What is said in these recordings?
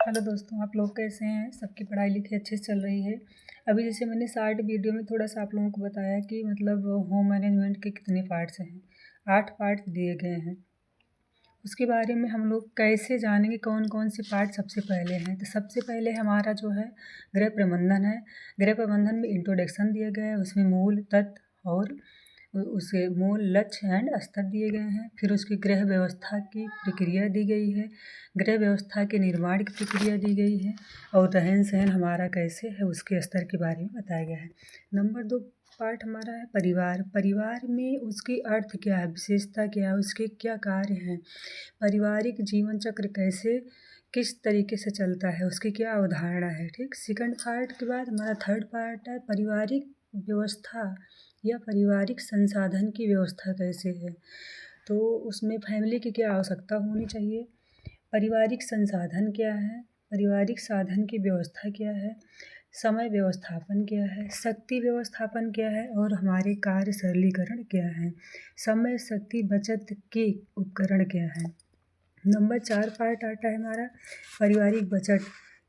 Hello दोस्तों, आप लोग कैसे हैं? सबकी पढ़ाई लिखाई अच्छे से चल रही है। अभी जैसे मैंने शॉर्ट वीडियो में थोड़ा सा आप लोगों को बताया कि मतलब होम मैनेजमेंट के कितने पार्ट्स हैं। 8 पार्ट दिए गए हैं। उसके बारे में हम लोग कैसे जानेंगे कौन कौन से पार्ट सबसे पहले हैं। तो सबसे पहले हमारा जो है गृह प्रबंधन है। गृह प्रबंधन में इंट्रोडक्शन दिया गया है, उसमें मूल तत्व और उसके मूल लक्ष्य एंड स्तर दिए गए हैं। फिर उसकी गृह व्यवस्था की प्रक्रिया दी गई है, गृह व्यवस्था के निर्माण की प्रक्रिया दी गई है और रहन सहन हमारा कैसे है उसके स्तर के बारे में बताया गया है। नंबर 2 पार्ट हमारा है परिवार। परिवार में उसकी अर्थ क्या है, विशेषता क्या है, उसके क्या कार्य हैं, पारिवारिक जीवन चक्र कैसे किस तरीके से चलता है, उसकी क्या अवधारणा है। ठीक, सेकंड पार्ट के बाद हमारा थर्ड पार्ट है पारिवारिक व्यवस्था या पारिवारिक संसाधन की व्यवस्था कैसे है। तो उसमें फैमिली की क्या आवश्यकता होनी चाहिए, पारिवारिक संसाधन क्या है, पारिवारिक साधन की व्यवस्था क्या है, समय व्यवस्थापन क्या है, शक्ति व्यवस्थापन क्या है और हमारे कार्य सरलीकरण क्या है, समय शक्ति बचत के उपकरण क्या है। नंबर 4 पार्ट आता है हमारा पारिवारिक बजट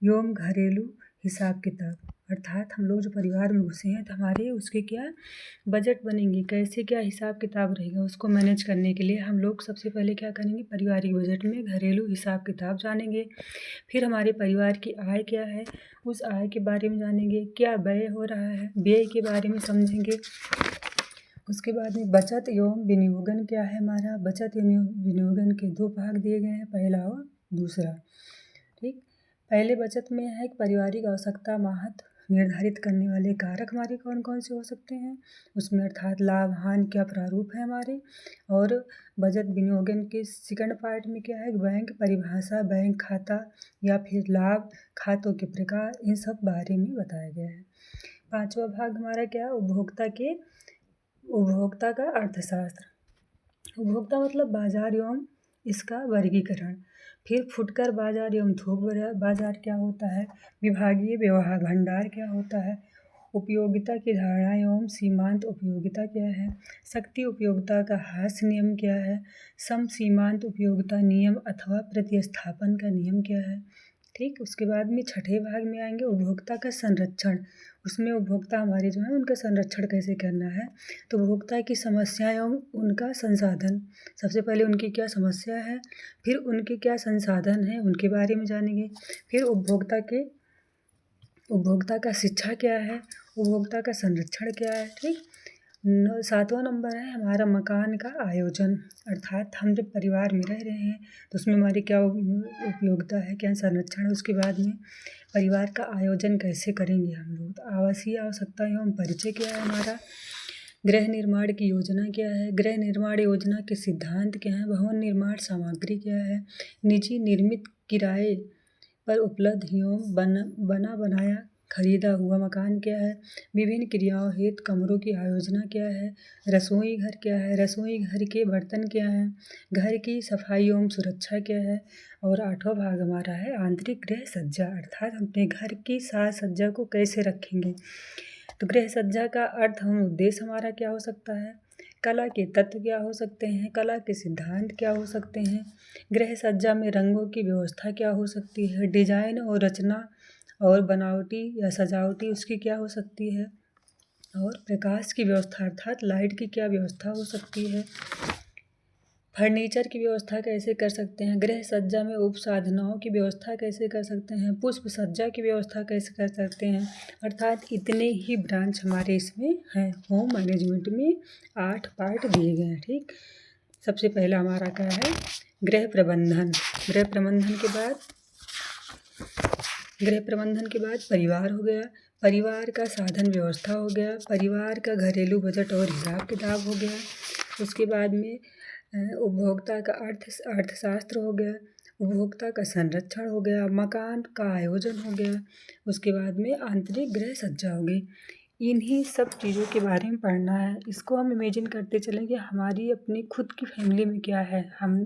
एवं घरेलू हिसाब किताब। अर्थात हम लोग जो परिवार में घुसे हैं तो हमारे उसके क्या बजट बनेंगे, कैसे क्या हिसाब किताब रहेगा, उसको मैनेज करने के लिए हम लोग सबसे पहले क्या करेंगे, पारिवारिक बजट में घरेलू हिसाब किताब जानेंगे। फिर हमारे परिवार की आय क्या है, उस आय के बारे में जानेंगे, क्या व्यय हो रहा है, व्यय के बारे में समझेंगे। उसके बाद में बचत एवं विनियोगन क्या है, हमारा बचत एवं विनियोगन के 2 भाग दिए गए हैं, पहला और दूसरा। ठीक, पहले बचत में है पारिवारिक आवश्यकता महत्व निर्धारित करने वाले कारक हमारे कौन कौन से हो सकते हैं, उसमें अर्थात लाभ हानि क्या प्रारूप है हमारे। और बचत विनियोगन के सेकंड पार्ट में क्या है, बैंक परिभाषा, बैंक खाता या फिर लाभ खातों के प्रकार, इन सब बारे में बताया गया है। पांचवा भाग हमारा क्या, उपभोक्ता का अर्थशास्त्र। उपभोक्ता मतलब बाजार एवं इसका वर्गीकरण। फिर फुटकर बाजार एवं थोक बाजार क्या होता है, विभागीय व्यवहार भंडार क्या होता है, उपयोगिता की धारणा एवं सीमांत उपयोगिता क्या है, शक्ति उपयोगिता का हास्य नियम क्या है, सम सीमांत उपयोगिता नियम अथवा प्रतिस्थापन का नियम क्या है। ठीक, उसके बाद में छठे भाग में आएंगे उपभोक्ता का संरक्षण। उसमें उपभोक्ता हमारे जो है उनका संरक्षण कैसे करना है। तो उपभोक्ता की समस्या एवं उनका संसाधन, सबसे पहले उनकी क्या समस्या है, फिर उनके क्या संसाधन है उनके बारे में जानेंगे। फिर उपभोक्ता का शिक्षा क्या है, उपभोक्ता का संरक्षण क्या है। ठीक, 7वां नंबर है हमारा मकान का आयोजन। अर्थात हम जब परिवार में रह रहे हैं तो उसमें हमारी क्या उपयोगिता है, क्या संरक्षण है। उसके बाद में परिवार का आयोजन कैसे करेंगे हम लोग, तो आवासीय आवश्यकता एवं परिचय क्या है हमारा, गृह निर्माण की योजना क्या है, गृह निर्माण योजना के सिद्धांत क्या है, भवन निर्माण सामग्री क्या है, निजी निर्मित किराए पर उपलब्ध एवं बना बनाया खरीदा हुआ मकान क्या है, विभिन्न क्रियाओं हेतु कमरों की आयोजना क्या है, रसोई घर क्या है, रसोई घर के बर्तन क्या हैं, घर की सफाई एवं सुरक्षा क्या है। और 8वां भाग हमारा है आंतरिक गृह सज्जा। अर्थात हम अपने घर की साज सज्जा को कैसे रखेंगे। तो गृह सज्जा का अर्थ हम उद्देश्य हमारा क्या हो सकता है, कला के तत्व क्या हो सकते हैं, कला के सिद्धांत क्या हो सकते हैं, गृह सज्जा में रंगों की व्यवस्था क्या हो सकती है, डिजाइन और रचना और बनावटी या सजावटी उसकी क्या हो सकती है, और प्रकाश की व्यवस्था अर्थात लाइट की क्या व्यवस्था हो सकती है, फर्नीचर की व्यवस्था कैसे कर सकते हैं, गृह सज्जा में उपसाधनाओं की व्यवस्था कैसे कर सकते हैं, पुष्प सज्जा की व्यवस्था कैसे कर सकते हैं। अर्थात इतने ही ब्रांच हमारे इसमें हैं। होम मैनेजमेंट में 8 पार्ट दिए गए हैं। ठीक, सबसे पहला हमारा क्या है, गृह प्रबंधन। गृह प्रबंधन के बाद परिवार हो गया, परिवार का साधन व्यवस्था हो गया, परिवार का घरेलू बजट और हिसाब किताब हो गया। उसके बाद में उपभोक्ता का अर्थशास्त्र हो गया, उपभोक्ता का संरक्षण हो गया, मकान का आयोजन हो गया, उसके बाद में आंतरिक गृह सज्जा हो गई। इन्हीं सब चीज़ों के बारे में पढ़ना है। इसको हम इमेजिन करते चलें कि हमारी अपनी खुद की फैमिली में क्या है, हम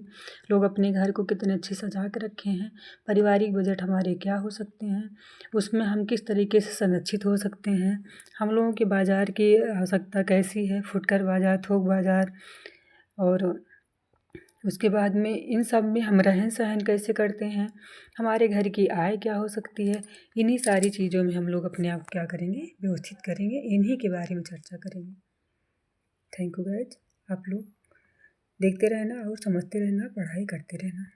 लोग अपने घर को कितने अच्छे सजा कर रखे हैं, पारिवारिक बजट हमारे क्या हो सकते हैं, उसमें हम किस तरीके से संरक्षित हो सकते हैं, हम लोगों के बाज़ार की आवश्यकता कैसी है, फुटकर बाज़ार, थोक बाज़ार और उसके बाद में इन सब में हम रहन सहन कैसे करते हैं, हमारे घर की आय क्या हो सकती है, इन्हीं सारी चीज़ों में हम लोग अपने आप क्या करेंगे, व्यवस्थित करेंगे, इन्हीं के बारे में चर्चा करेंगे। Thank you guys. आप लोग देखते रहना और समझते रहना, पढ़ाई करते रहना।